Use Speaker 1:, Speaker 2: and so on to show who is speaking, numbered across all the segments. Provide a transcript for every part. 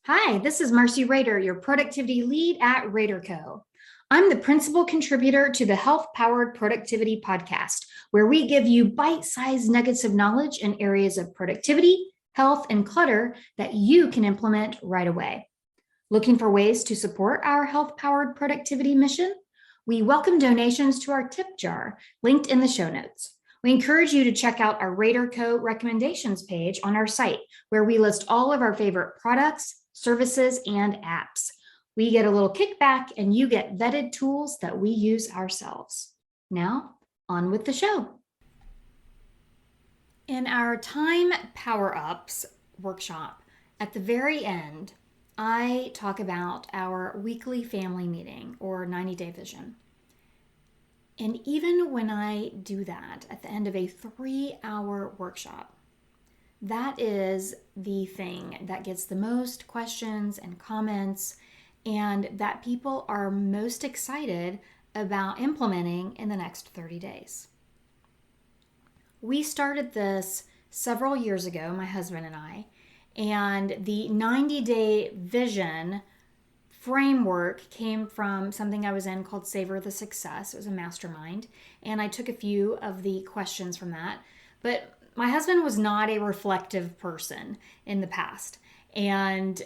Speaker 1: Hi, this is Marcey Rader, your productivity lead at RaderCo. I'm the principal contributor to the Health Powered Productivity Podcast, where we give you bite sized nuggets of knowledge in areas of productivity, health, and clutter that you can implement right away. Looking for ways to support our health powered productivity mission? We welcome donations to our tip jar, linked in the show notes. We encourage you to check out our RaderCo recommendations page on our site, where we list all of our favorite products, services, and apps. We get a little kickback and you get vetted tools that we use ourselves. Now, on with the show. In our time power ups workshop, at the very end, I talk about our weekly family meeting or 90-day vision. And even when I do that at the end of a 3-hour workshop, that is the thing that gets the most questions and comments, and that people are most excited about implementing in the next 30 days. We started this several years ago, my husband and I, and the 90-day vision framework came from something I was in called Savor the Success. It was a mastermind, and I took a few of the questions from that. But my husband was not a reflective person in the past. And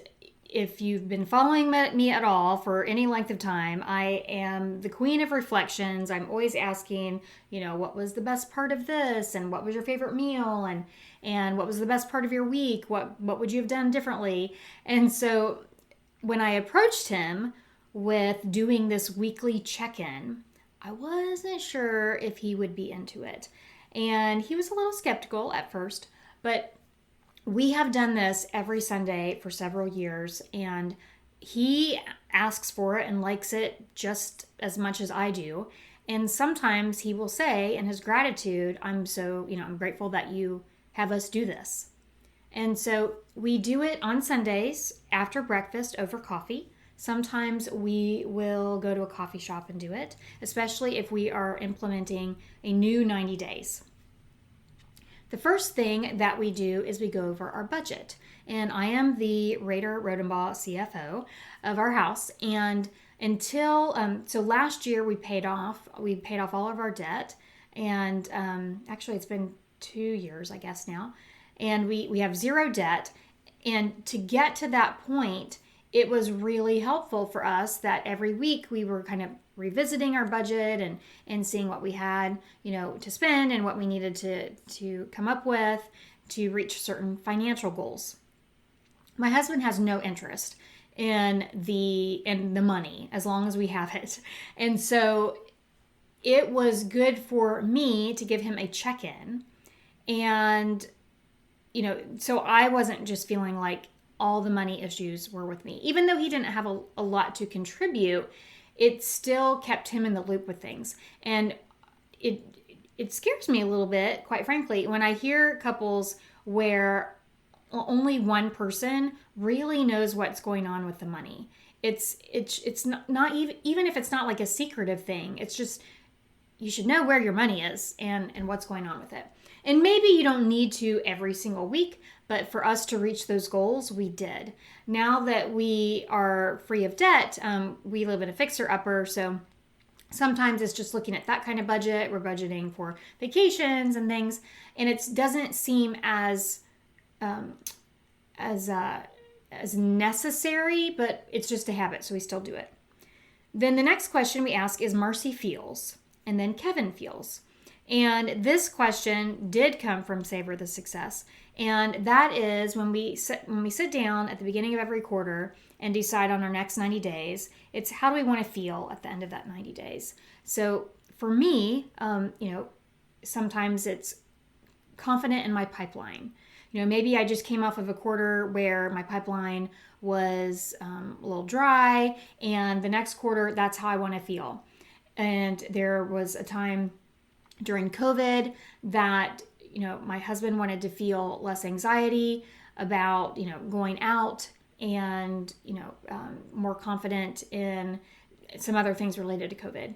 Speaker 1: if you've been following me at all for any length of time, I am the queen of reflections. I'm always asking, what was the best part of this? And what was your favorite meal? And what was the best part of your week? What would you have done differently? And so when I approached him with doing this weekly check-in, I wasn't sure if he would be into it. And he was a little skeptical at first, but we have done this every Sunday for several years, and he asks for it and likes it just as much as I do. And sometimes he will say in his gratitude, I'm grateful that you have us do this. And so we do it on Sundays after breakfast over coffee. Sometimes we will go to a coffee shop and do it, especially if we are implementing a new 90 days. The first thing that we do is we go over our budget. And I am the Rader Rodenbaugh CFO of our house. And so last year we paid off all of our debt. And actually it's been 2 years, I guess now. And we have zero debt. And to get to that point, it was really helpful for us that every week we were kind of revisiting our budget and seeing what we had, to spend and what we needed to come up with to reach certain financial goals. My husband has no interest in the money as long as we have it. And so it was good for me to give him a check-in. And so I wasn't just feeling like all the money issues were with me. Even though he didn't have a lot to contribute, it still kept him in the loop with things. And it scares me a little bit, quite frankly, when I hear couples where only one person really knows what's going on with the money. It's not even if it's not like a secretive thing, it's just you should know where your money is and what's going on with it. And maybe you don't need to every single week, but for us to reach those goals, we did. Now that we are free of debt, we live in a fixer-upper, so sometimes it's just looking at that kind of budget. We're budgeting for vacations and things, and it doesn't seem as necessary, but it's just a habit, so we still do it. Then the next question we ask is Marcy feels, and then Kevin feels. And this question did come from Savor the Success. And that is when we sit down at the beginning of every quarter and decide on our next 90 days, it's how do we want to feel at the end of that 90 days? So for me, sometimes it's confident in my pipeline. Maybe I just came off of a quarter where my pipeline was a little dry, and the next quarter, that's how I want to feel. And there was a time during COVID that, my husband wanted to feel less anxiety about, going out and, more confident in some other things related to COVID.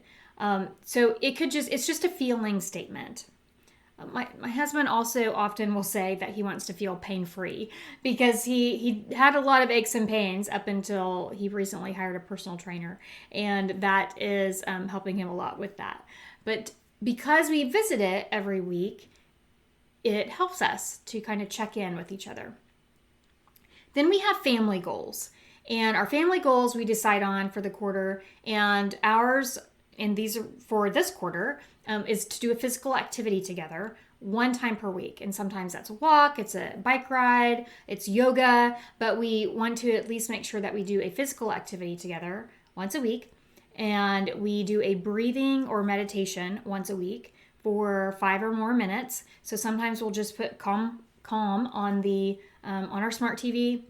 Speaker 1: So it's just a feeling statement. My husband also often will say that he wants to feel pain-free because he had a lot of aches and pains up until he recently hired a personal trainer, and that is helping him a lot with that. But because we visit it every week, it helps us to kind of check in with each other. Then we have family goals. And our family goals we decide on for the quarter, and ours, and these are for this quarter, is to do a physical activity together one time per week. And sometimes that's a walk, it's a bike ride, it's yoga, but we want to at least make sure that we do a physical activity together once a week. And we do a breathing or meditation once a week for 5 or more minutes. So sometimes we'll just put calm on the on our smart TV.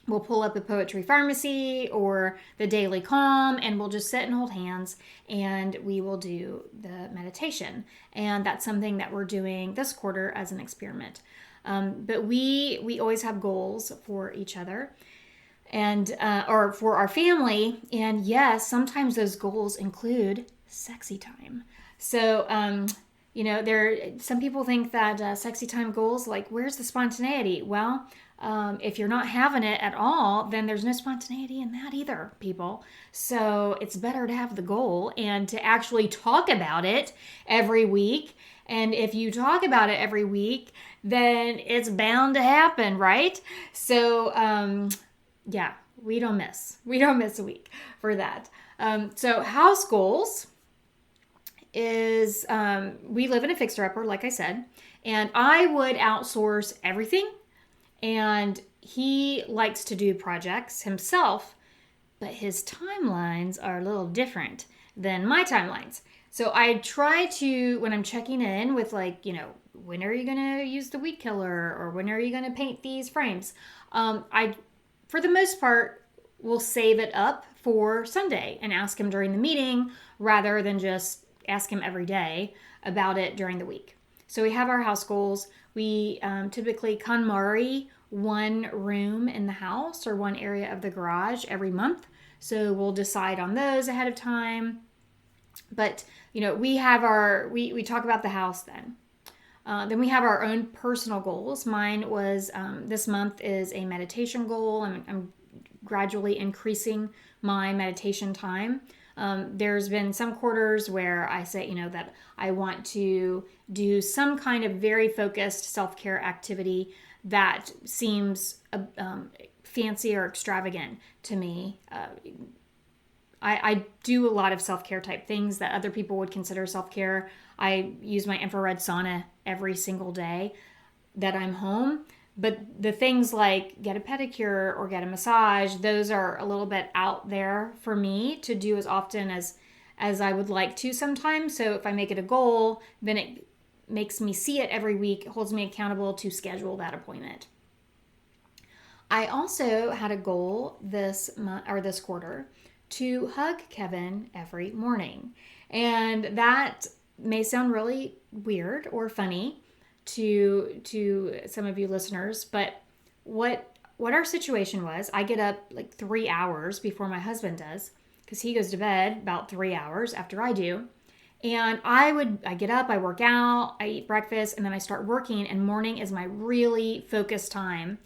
Speaker 1: We'll pull up a Poetry Pharmacy or the Daily Calm, and we'll just sit and hold hands, and we will do the meditation. And that's something that we're doing this quarter as an experiment. But we always have goals for each other, and or for our family. And yes, sometimes those goals include sexy time. So some people think that sexy time goals, like, where's the spontaneity? Well, if you're not having it at all, then there's no spontaneity in that either, people. So it's better to have the goal and to actually talk about it every week. And if you talk about it every week, then it's bound to happen, right? So, we don't miss a week for that. So house goals is, we live in a fixer-upper, like I said, and I would outsource everything. And he likes to do projects himself, but his timelines are a little different than my timelines. So I try to, when I'm checking in with, when are you going to use the weed killer, or when are you going to paint these frames? I, for the most part, will save it up for Sunday and ask him during the meeting rather than just ask him every day about it during the week. So we have our house goals. We typically KonMari one room in the house or one area of the garage every month. So we'll decide on those ahead of time. But, we have we talk about the house then. Then we have our own personal goals. Mine was, this month is a meditation goal. I'm gradually increasing my meditation time. There's been some quarters where I say, that I want to do some kind of very focused self-care activity that seems fancy or extravagant to me. I do a lot of self-care type things that other people would consider self-care. I use my infrared sauna every single day that I'm home. But the things like get a pedicure or get a massage, those are a little bit out there for me to do as often as I would like to sometimes. So if I make it a goal, then it makes me see it every week, holds me accountable to schedule that appointment. I also had a goal this month or this quarter to hug Kevin every morning. And that may sound really weird or funny to some of you listeners, but what our situation was, I get up like 3 hours before my husband does, because he goes to bed about 3 hours after I do. And I get up, I work out, I eat breakfast, and then I start working, and morning is my really focused time.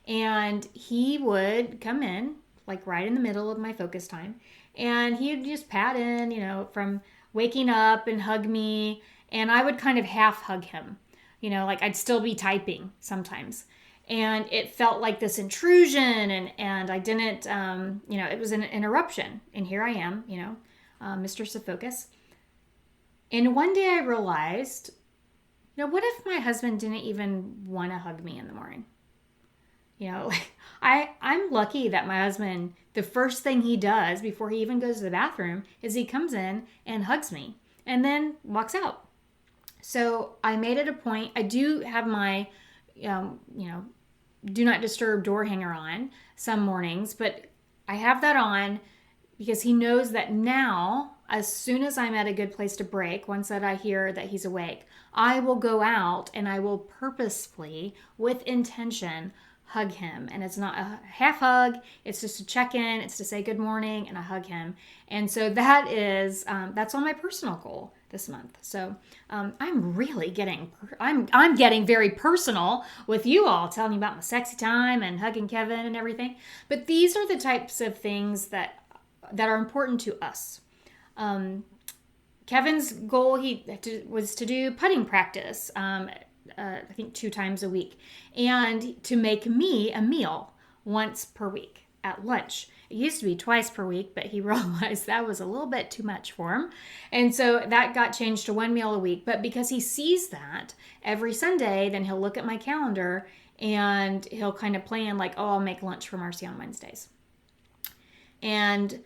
Speaker 1: And he would come in, like right in the middle of my focus time, and he would just pat in, from waking up and hug me, and I would kind of half hug him. Like I'd still be typing sometimes. And it felt like this intrusion, and I didn't, it was an interruption. And here I am, mistress of focus. And one day I realized, what if my husband didn't even want to hug me in the morning? I'm lucky that my husband, the first thing he does before he even goes to the bathroom is he comes in and hugs me and then walks out. So I made it a point. I do have my, do not disturb door hanger on some mornings, but I have that on because he knows that now, as soon as I'm at a good place to break, once that I hear that he's awake, I will go out and I will purposefully, with intention, hug him. And it's not a half hug, it's just a check-in, it's to say good morning, and I hug him. And so that is, that's on my personal goal this month. So I'm really I'm getting very personal with you all, telling you about my sexy time and hugging Kevin and everything. But these are the types of things that are important to us. Kevin's goal was to do putting practice, I think 2 times a week, and to make me a meal once per week at lunch. It used to be twice per week, but he realized that was a little bit too much for him. And so that got changed to 1 meal a week. But because he sees that every Sunday, then he'll look at my calendar and he'll kind of plan like, oh, I'll make lunch for Marcey on Wednesdays. And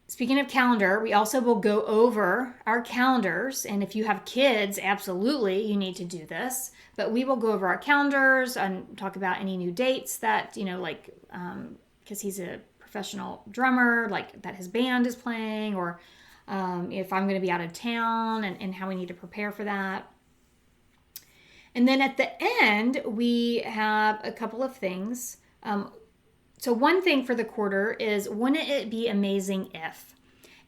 Speaker 1: speaking of calendar, we also will go over our calendars. And if you have kids, absolutely, you need to do this. But we will go over our calendars and talk about any new dates that, like, because he's a professional drummer, like that his band is playing, or if I'm going to be out of town and how we need to prepare for that. And then at the end, we have a couple of things. So one thing for the quarter is, wouldn't it be amazing if?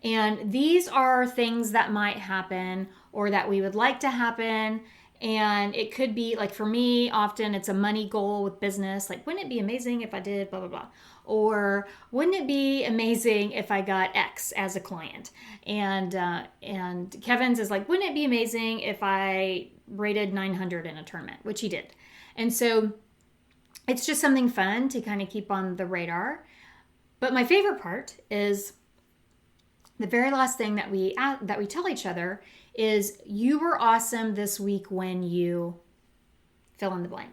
Speaker 1: And these are things that might happen or that we would like to happen. And it could be, like, for me, often it's a money goal with business. Like, wouldn't it be amazing if I did blah, blah, blah? Or wouldn't it be amazing if I got X as a client? And Kevin's is like, wouldn't it be amazing if I rated 900 in a tournament, which he did. And so it's just something fun to kind of keep on the radar. But my favorite part is the very last thing that we tell each other is, you were awesome this week when you fill in the blank.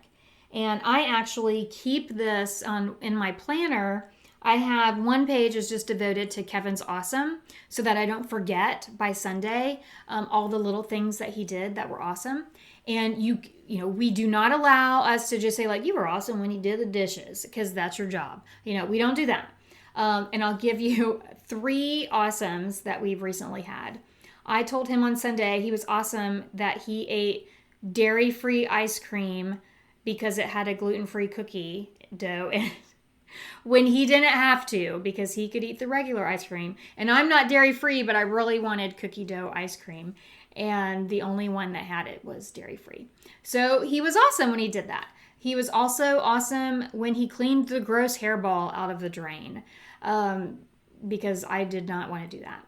Speaker 1: And I actually keep this in my planner. I have one page is just devoted to Kevin's awesome, so that I don't forget by Sunday all the little things that he did that were awesome. And we do not allow us to just say, like, you were awesome when you did the dishes, because that's your job. We don't do that. And I'll give you 3 awesomes that we've recently had. I told him on Sunday he was awesome that he ate dairy-free ice cream because it had a gluten-free cookie dough in it, when he didn't have to, because he could eat the regular ice cream. And I'm not dairy-free, but I really wanted cookie dough ice cream. And the only one that had it was dairy-free. So he was awesome when he did that. He was also awesome when he cleaned the gross hairball out of the drain, because I did not want to do that.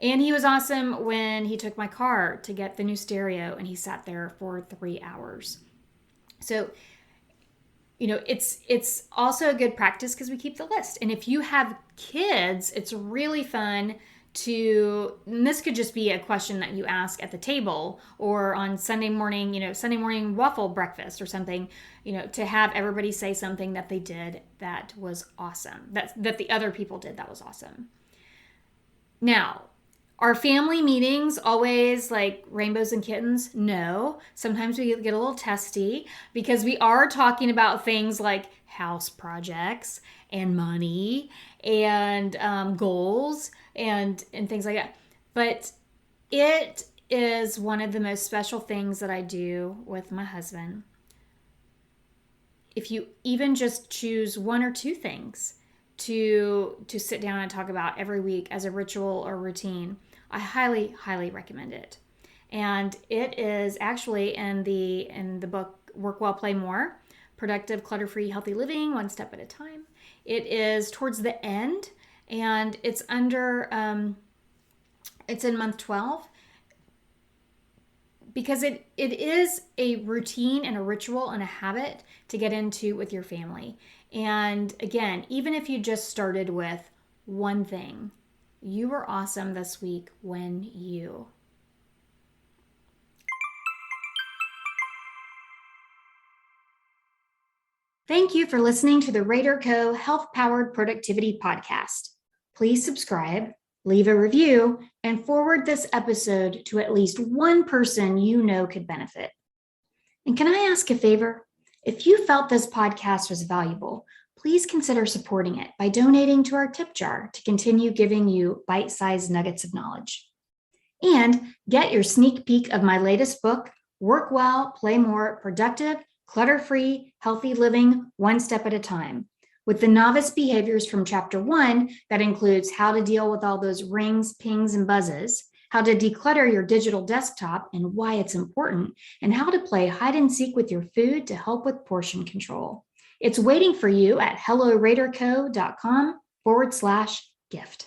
Speaker 1: And he was awesome when he took my car to get the new stereo and he sat there for 3 hours. So, it's also a good practice because we keep the list. And if you have kids, it's really fun and this could just be a question that you ask at the table or on Sunday morning waffle breakfast or something, to have everybody say something that they did that was awesome, that the other people did that was awesome. Now, are family meetings always like rainbows and kittens? No. Sometimes we get a little testy because we are talking about things like house projects and money and goals and things like that. But it is one of the most special things that I do with my husband. If you even just choose 1 or 2 things to sit down and talk about every week as a ritual or routine, I highly, highly recommend it. And it is actually in the book Work Well, Play More, Productive, Clutter-Free, Healthy Living, One Step at a Time. It is towards the end, and it's it's in month 12, because it is a routine and a ritual and a habit to get into with your family. And again, even if you just started with one thing, you were awesome this week when you. Thank you for listening to the RaderCo Health Powered Productivity Podcast. Please subscribe, leave a review, and forward this episode to at least one person you know could benefit. And can I ask a favor? If you felt this podcast was valuable, please consider supporting it by donating to our tip jar to continue giving you bite-sized nuggets of knowledge. And get your sneak peek of my latest book, Work Well, Play More, Productive, clutter-free, healthy living, one step at a time. With the novice behaviors from chapter 1, that includes how to deal with all those rings, pings, and buzzes, how to declutter your digital desktop and why it's important, and how to play hide and seek with your food to help with portion control. It's waiting for you at helloraderco.com/gift.